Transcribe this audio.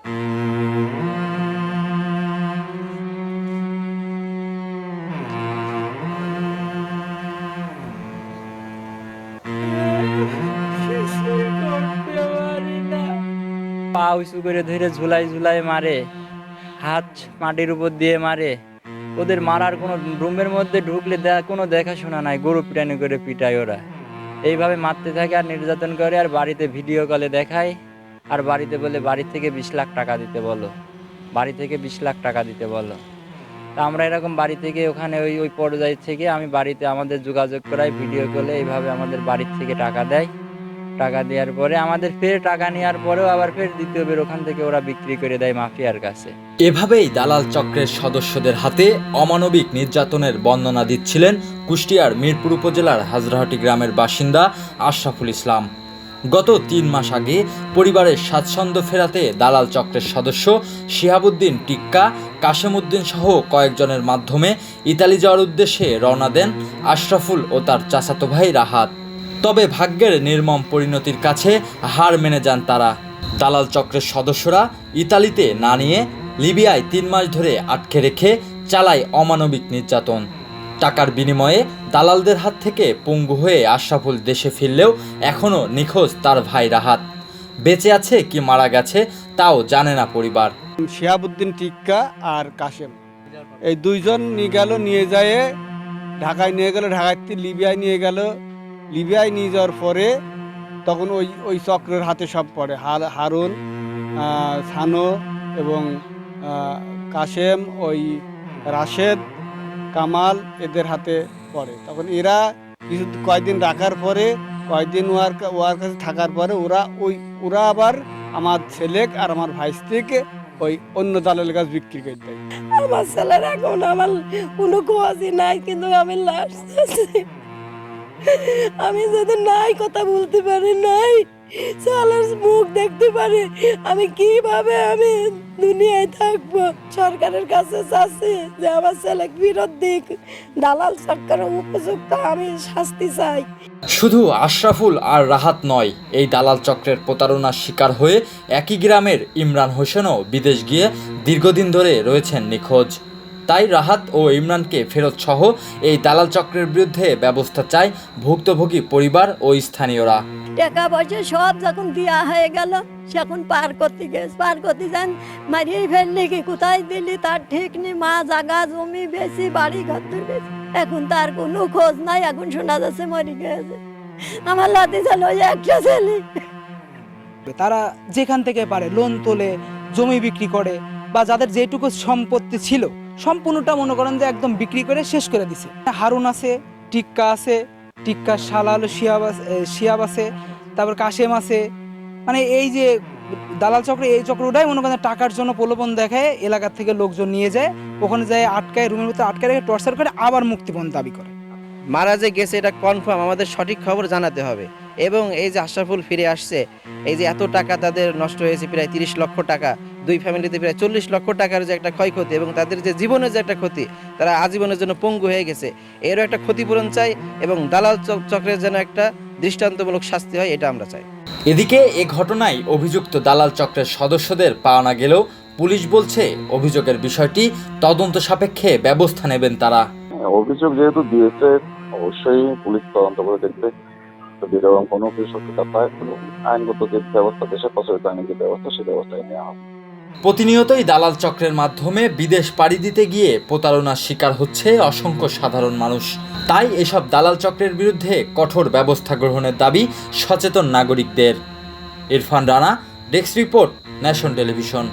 পা উঁচু করে ধরে ঝুলাই ঝুলাই মারে, হাত মাটির উপর দিয়ে মারে। ওদের মারার কোনো, রুমের মধ্যে ঢুকলে কোনো দেখাশোনা নাই, গরু পিটানি করে পিটায় ওরা। এইভাবে মারতে থাকে আর নির্যাতন করে, আর বাড়িতে ভিডিও কলে দেখায়, আর বাড়িতে বলে বাড়ি থেকে 20 লাখ টাকা দিতে বলো, বাড়ি থেকে 20 লাখ টাকা দিতে বলো। তা আমরা এরকম বাড়ি থেকে ওখানে ওই ওই পর্যায় থেকে আমি বাড়িতে আমাদের যোগাযোগ করাই, ভিডিও কলে এইভাবে আমাদের বাড়ির থেকে টাকা দেয়। টাকা দেওয়ার পরে আমাদের ফের টাকা নেওয়ার পরেও আবার ফের দ্বিতীয়বার ওখান থেকে ওরা বিক্রি করে দেয় মাফিয়ার কাছে। এভাবেই দালাল চক্রের সদস্যদের হাতে অমানবিক নির্যাতনের বর্ণনা দিচ্ছিলেন কুষ্টিয়ার মিরপুর উপজেলার হাজরাহাটি গ্রামের বাসিন্দা আশরাফুল ইসলাম। গত 3 মাস আগে পরিবারের স্বাচ্ছন্দ্য ফেরাতে দালাল চক্রের সদস্য শিহাবুদ্দিন টিক্কা, কাশেম উদ্দিন সহ কয়েকজনের মাধ্যমে ইতালি যাওয়ার উদ্দেশ্যে রওনা দেন আশরাফুল ও তার চাচাতো ভাই রাহাত। তবে ভাগ্যের নির্মম পরিণতির কাছে হার মেনে যান তারা। দালাল চক্রের সদস্যরা ইতালিতে না নিয়ে লিবিয়ায় 3 মাস ধরে আটকে রেখে চালায় অমানবিক নির্যাতন। টাকার বিনিময়ে দালালদের হাত থেকে পঙ্গু হয়ে আশরাফুল দেশে ফিরলেও এখনও নিখোঁজ তার ভাই রাহাত। বেঁচে আছে কি মারা গেছে তাও জানে না পরিবার। শিহাবুদ্দিন টিক্কা আর কাশেম এই দুইজন নিয়ে গেল, নিয়ে যায় ঢাকায় নিয়ে গেল, ঢাকায় লিবিয়ায় নিয়ে গেল। লিবিয়ায় নিয়ে যাওয়ার পরে তখন ওই ওই চক্রের হাতে সব পড়ে, হারুন, সানো এবং কাশেম, ওই রাশেদ, কামাল, এদের হাতে পড়ে। তখন এরা কয়েকদিন রাখার পরে, কয়েকদিন ওর কাছে থাকার পরে ওরা আবার আমার ছেলে আর আমার ভাইস্তিকে ওই অন্য দালালের কাছে বিক্রি করে দেয়। আমার ছেলের এখন আমার কোনো খোঁজই নাই, কিন্তু আমি লাশ আমি যদি নাই কথা বলতে পারি, নাই ছেলের মুখ দেখতে পারি, আমি কিভাবে আমি দুনিয়ায় থাকবো? সরকারের কাছে চাচ্ছি যে আমার ছেলে ফেরত দিক, দালাল সরকারের উপযুক্ত আমি শাস্তি চাই। শুধু আশরাফুল আর রাহাত নয়, এই দালাল চক্রের প্রতারণার শিকার হয়ে একই গ্রামের ইমরান হোসেনও বিদেশ গিয়ে দীর্ঘদিন ধরে রয়েছেন নিখোঁজ। তাই রাহাত ও ইমরানকে ফেরত সহ এই দালাল চক্রের বিরুদ্ধে ব্যবস্থা চায় ভুক্তভোগী পরিবার ও স্থানীয়রা। টাকা পয়সা সব যখন দেওয়া হয়ে গেল, সেখন পার করতে যান মারিয়ে ফেললে কি কোথায় দিলি তার ঠিক নেই। মা জাগা জমি বেশি, বাড়ি ঘর বেশি, এখন তার কোনো খোঁজ নাই। এখন শোনা যাচ্ছে মরি গেছে। আমার লাতি ছিল একটা ছেলে। তারা যেখান থেকে পারে লোন তোলে, জমি বিক্রি করে, বা যাদের যেটুকু সম্পত্তি ছিল সম্পূর্ণটা মনে করেন যে একদম বিক্রি করে শেষ করে দিছে। হারুন আছে, টিক্কা আছে, টিক্কার শালা হলো শিয়াব আছে, তারপর কাশেম আছে। মানে এই যে দালাল চক্র, এই চক্রটাই মনে করেন টাকার জন্য প্রলোভন দেখায়, এলাকার থেকে লোকজন নিয়ে যায়, ওখানে যায় আটকায়, রুমের ভিতরে আটকায় রেখে টর্চার করে, আবার মুক্তিপণ দাবি করে। মারা যে গেছে এটা কনফার্ম, আমাদের সঠিক খবর জানাতে হবে। এবং এই যে আশরাফুল ফিরে আসছে, এই যে এত টাকা তাদের নষ্ট হয়েছে, প্রায় 30 লক্ষ টাকা, দুই ফ্যামিলিতে প্রায় 40 লক্ষ টাকার যে একটা ক্ষয়ক্ষতি, এবং তাদের যে জীবনের যে একটা ক্ষতি, তারা আজীবনের জন্য পঙ্গু হয়ে গেছে, এরও একটা ক্ষতিপূরণ চাই এবং দালাল চক্রের যেন একটা দৃষ্টান্তমূলক শাস্তি হয়, এটা আমরা চাই। এদিকে এ ঘটনায় অভিযুক্ত দালাল চক্রের সদস্যদের পাওয়া না গেলেও পুলিশ বলছে অভিযোগের বিষয়টি তদন্ত সাপেক্ষে ব্যবস্থা নেবেন তারা। অভিযোগ যেহেতু দিয়েছে, অবশ্যই পুলিশ তদন্ত করে দেখবে, যদি এরকম কোনো কিছু সত্যতা পায়, আইনগত যে ব্যবস্থা, দেশের প্রচলিত আইনের যে ব্যবস্থা, সেই ব্যবস্থায় নেওয়া হবে। প্রতিনিয়তই দালাল চক্রের মাধ্যমে বিদেশ পাড়ি দিতে গিয়ে প্রতারণার শিকার হচ্ছে অসংখ্য সাধারণ মানুষ। তাই এসব দালাল চক্রের বিরুদ্ধে কঠোর ব্যবস্থা গ্রহণের দাবি সচেতন নাগরিকদের। Irfan Rana, desk report, nation television.